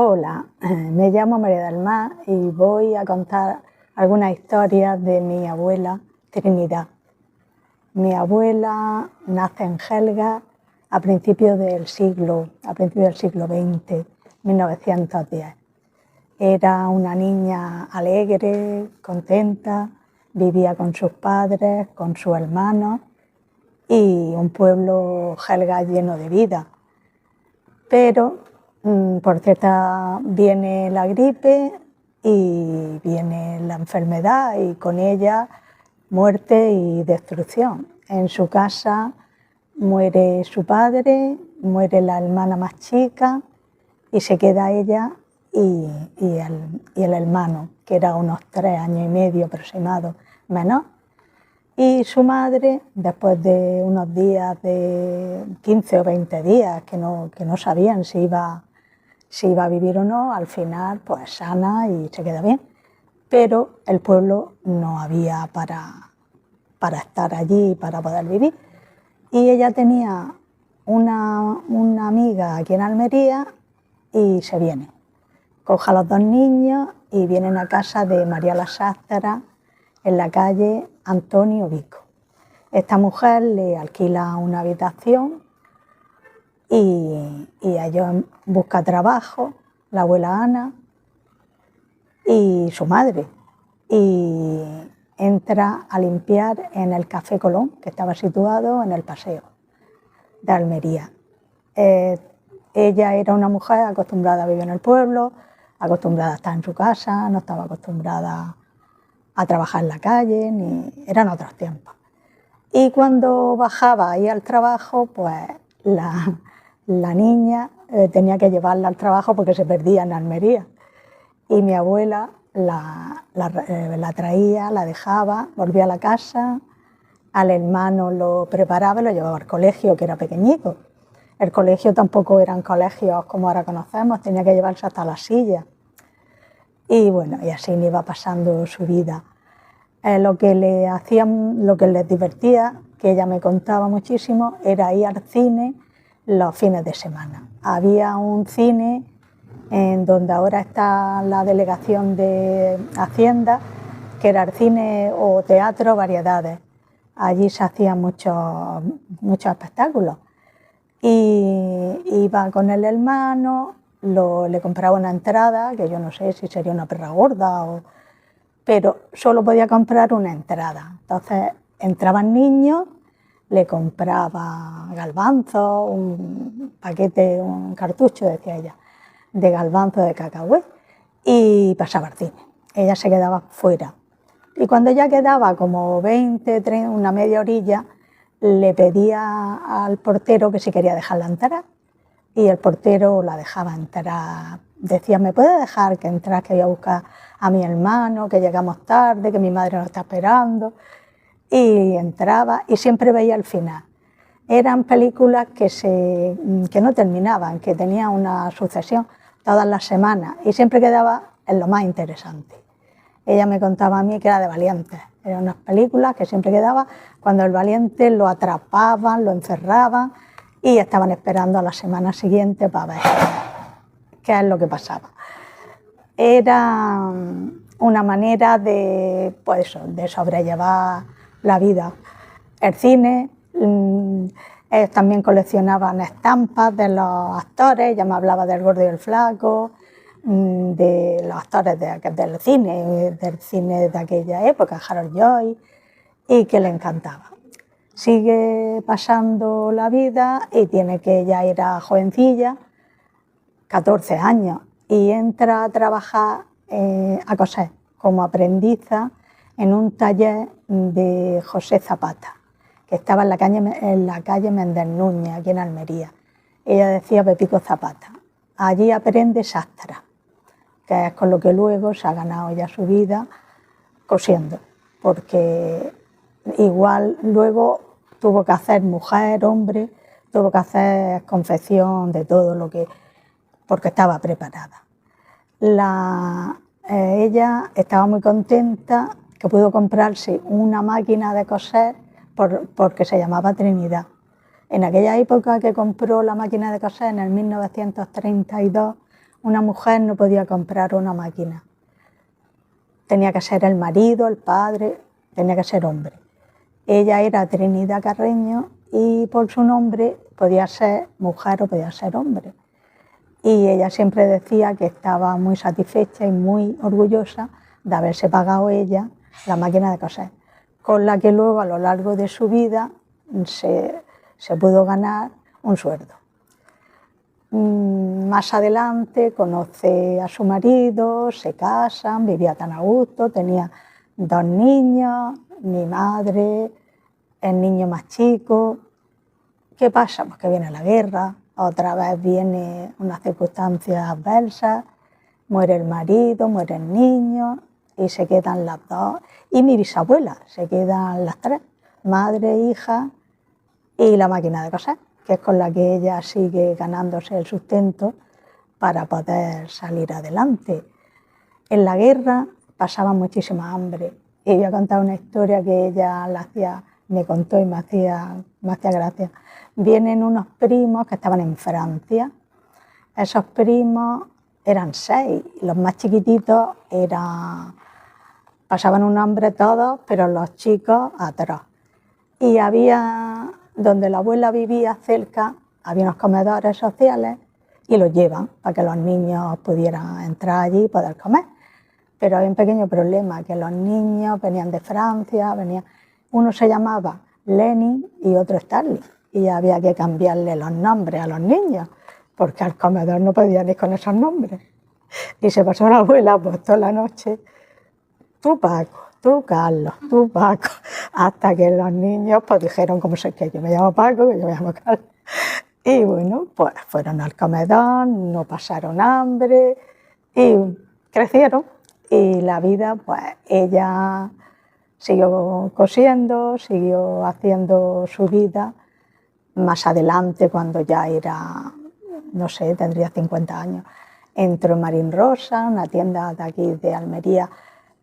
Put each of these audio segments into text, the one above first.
Hola, me llamo María del Mar y voy a contar algunas historias de mi abuela Trinidad. Mi abuela nace en Gelga a principios del siglo XX, 1910. Era una niña alegre, contenta, vivía con sus padres, con sus hermanos y un pueblo Gelga lleno de vida. Pero por cierta viene la gripe y viene la enfermedad y con ella muerte y destrucción. En su casa muere su padre, muere la hermana más chica y se queda ella y el hermano, que era unos 3 años y medio aproximado, menor. Y su madre, después de unos días, de 15 o 20 días, que no sabían si iba a vivir o no, al final pues sana y se queda bien. Pero el pueblo no había para estar allí, para poder vivir. Y ella tenía una amiga aquí en Almería y se viene. Coge a los 2 niños y vienen a casa de María la Sástera en la calle Antonio Vico. Esta mujer le alquila una habitación y ellos busca trabajo, la abuela Ana y su madre, y entra a limpiar en el Café Colón, que estaba situado en el Paseo de Almería. Ella era una mujer acostumbrada a vivir en el pueblo, acostumbrada a estar en su casa, no estaba acostumbrada a trabajar en la calle, eran otros tiempos. Y cuando bajaba ahí al trabajo, pues la niña tenía que llevarla al trabajo porque se perdía en Almería. Y mi abuela la traía, la dejaba, volvía a la casa, al hermano lo preparaba y lo llevaba al colegio, que era pequeñito. El colegio tampoco eran colegios como ahora conocemos, tenía que llevarse hasta la silla. Y bueno, y así iba pasando su vida. Lo que les divertía, que ella me contaba muchísimo, era ir al cine los fines de semana. Había un cine en donde ahora está la delegación de Hacienda, que era el cine o teatro Variedades. Allí se hacían muchos espectáculos. Y iba con el hermano, le compraba una entrada, que yo no sé si sería una perra gorda, pero solo podía comprar una entrada. Entonces entraban niños, le compraba garbanzos, un paquete, un cartucho, decía ella, de garbanzos de cacahuete, y pasaba al cine. Ella se quedaba fuera. Y cuando ya quedaba como 20, 30, una media orilla, le pedía al portero que si quería dejarla entrar. Y el portero la dejaba entrar. Decía, ¿me puede dejar que entras, que voy a buscar a mi hermano, que llegamos tarde, que mi madre nos está esperando? Y entraba y siempre veía el final. Eran películas que no terminaban, que tenían una sucesión todas las semanas y siempre quedaba en lo más interesante. Ella me contaba a mí que era de valientes. Eran unas películas que siempre quedaba cuando el valiente lo atrapaban, lo encerraban y estaban esperando a la semana siguiente para ver qué es lo que pasaba. Era una manera de sobrellevar la vida. El cine, ellos también coleccionaban estampas de los actores, ella me hablaba del Gordo y el Flaco, de los actores del cine de aquella época, Harold Lloyd, y que le encantaba. Sigue pasando la vida y tiene que ella era jovencilla, 14 años, y entra a trabajar a coser como aprendiza en un taller de José Zapata, que estaba en la calle Méndez Núñez, aquí en Almería. Ella decía Pepico Zapata. Allí aprende sastra, que es con lo que luego se ha ganado ya su vida cosiendo, porque igual luego tuvo que hacer mujer, hombre, tuvo que hacer confección de todo lo que, porque estaba preparada. Ella estaba muy contenta que pudo comprarse una máquina de coser porque se llamaba Trinidad. En aquella época que compró la máquina de coser, en el 1932, una mujer no podía comprar una máquina. Tenía que ser el marido, el padre, tenía que ser hombre. Ella era Trinidad Carreño y por su nombre podía ser mujer o podía ser hombre. Y ella siempre decía que estaba muy satisfecha y muy orgullosa de haberse pagado ella la máquina de coser, con la que luego a lo largo de su vida se pudo ganar un sueldo. Más adelante conoce a su marido, se casan, vivía tan a gusto, tenía 2 niños, mi madre, el niño más chico. ¿Qué pasa? Pues que viene la guerra, otra vez viene unas circunstancias adversas, muere el marido, muere el niño y se quedan las 2. Y mi bisabuela, se quedan las 3, madre, hija y la máquina de coser, que es con la que ella sigue ganándose el sustento para poder salir adelante. En la guerra pasaba muchísima hambre y voy a contar una historia que ella me contó y me hacía gracia. Vienen unos primos que estaban en Francia. Esos primos eran 6, los más chiquititos pasaban un hambre todos, pero los chicos atroz. Y había, donde la abuela vivía cerca, había unos comedores sociales y los llevan para que los niños pudieran entrar allí y poder comer. Pero había un pequeño problema, que los niños venían de Francia, uno se llamaba Lenin y otro Stalin, y había que cambiarle los nombres a los niños, porque al comedor no podían ir con esos nombres. Y se pasó la abuela pues toda la noche, tú Paco, tú Carlos, tú Paco, hasta que los niños pues dijeron como sé que yo me llamo Paco, que yo me llamo Carlos. Y bueno, pues fueron al comedor, no pasaron hambre y crecieron. Y la vida, pues ella siguió cosiendo, siguió haciendo su vida. Más adelante, cuando ya era, no sé, tendría 50 años, entró en Marín Rosa, una tienda de aquí de Almería,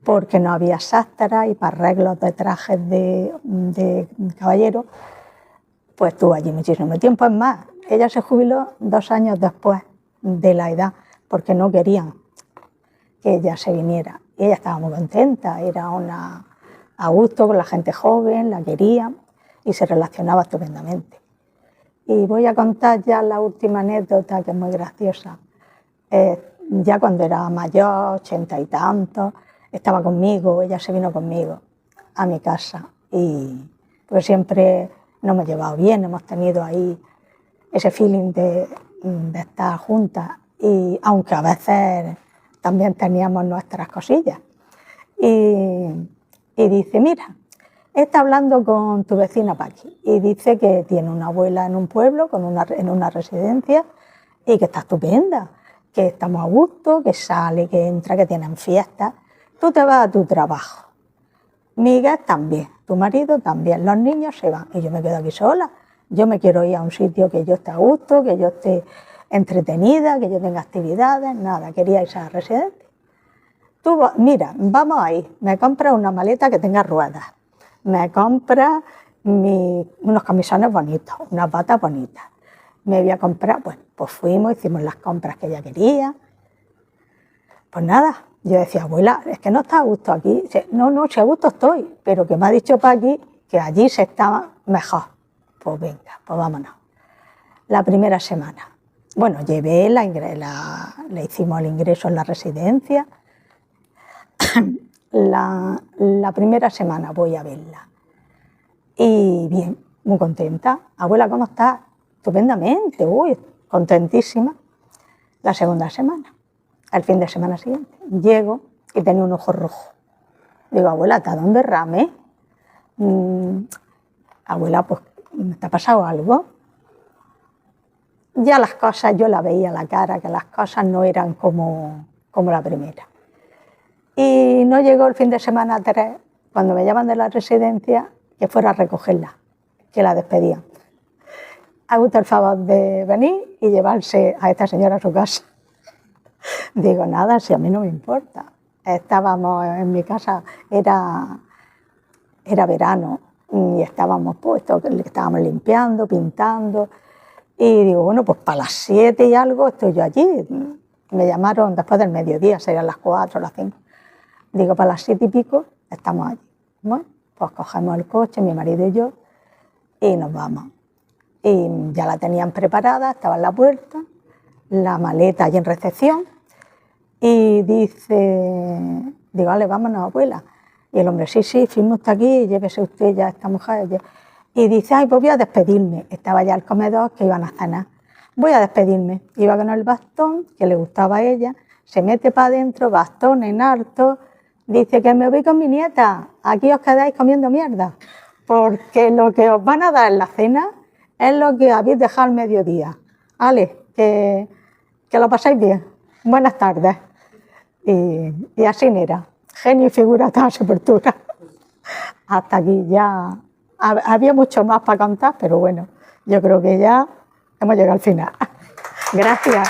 porque no había sastra y para arreglos de trajes de caballero, pues estuvo allí muchísimo tiempo. Es más, ella se jubiló 2 años después de la edad, porque no querían que ella se viniera. Y ella estaba muy contenta, era a gusto con la gente joven, la quería y se relacionaba estupendamente. Y voy a contar ya la última anécdota, que es muy graciosa. Ya cuando era mayor, 80 y tantos, estaba conmigo, ella se vino conmigo a mi casa. Y pues siempre nos hemos llevado bien, hemos tenido ahí ese feeling de estar juntas. Y aunque a veces también teníamos nuestras cosillas. Y dice, mira, está hablando con tu vecina Paqui y dice que tiene una abuela en un pueblo, en una residencia, y que está estupenda, que estamos a gusto, que sale, que entra, que tienen fiestas. Tú te vas a tu trabajo. Miguel también, tu marido también, los niños se van y yo me quedo aquí sola. Yo me quiero ir a un sitio que yo esté a gusto, que yo esté entretenida, que yo tenga actividades, nada, quería irse a la residencia. Tú, mira, vamos ahí, me compras una maleta que tenga ruedas, me compras unos camisones bonitos, unas batas bonitas, me voy a comprar, pues fuimos, hicimos las compras que ella quería. Pues nada, yo decía, abuela, es que no está a gusto aquí. No, si a gusto estoy, pero que me ha dicho Paqui que allí se estaba mejor. Pues venga, pues vámonos. La primera semana. Bueno, le hicimos el ingreso en la residencia. La primera semana voy a verla. Y bien, muy contenta. Abuela, ¿cómo estás? Estupendamente, uy, contentísima. La segunda semana, el fin de semana siguiente, llego y tenía un ojo rojo. Digo, abuela, ¿está dónde derrame? Abuela, pues, ¿te ha pasado algo? Ya las cosas, yo la veía a la cara, que las cosas no eran como la primera. Y no llegó el fin de semana 3, cuando me llaman de la residencia, que fuera a recogerla, que la despedían. ¿Ha gustado el favor de venir y llevarse a esta señora a su casa? Digo, nada, si a mí no me importa. Estábamos en mi casa, era verano, y estábamos puestos, estábamos limpiando, pintando, y digo, bueno, pues para las 7 y algo estoy yo allí. Me llamaron después del mediodía, serían las 4 o las 5. Digo, para las 7 y pico estamos allí. Bueno, pues cogemos el coche, mi marido y yo, y nos vamos. Y ya la tenían preparada, estaba en la puerta, la maleta allí en recepción, y dice, digo, vale, vámonos, abuela. Y el hombre, sí, firme usted aquí, llévese usted ya a esta mujer. Y dice, ay, pues voy a despedirme. Estaba ya el comedor que iban a cenar. Voy a despedirme. Iba con el bastón, que le gustaba a ella, se mete para adentro, bastón en harto, dice que me voy con mi nieta, aquí os quedáis comiendo mierda, porque lo que os van a dar en la cena es lo que habéis dejado al mediodía. Vale, que lo pasáis bien. Buenas tardes. Y así era. Genio y figura toda sepultura. Hasta aquí ya había mucho más para contar, pero bueno, yo creo que ya hemos llegado al final. Gracias.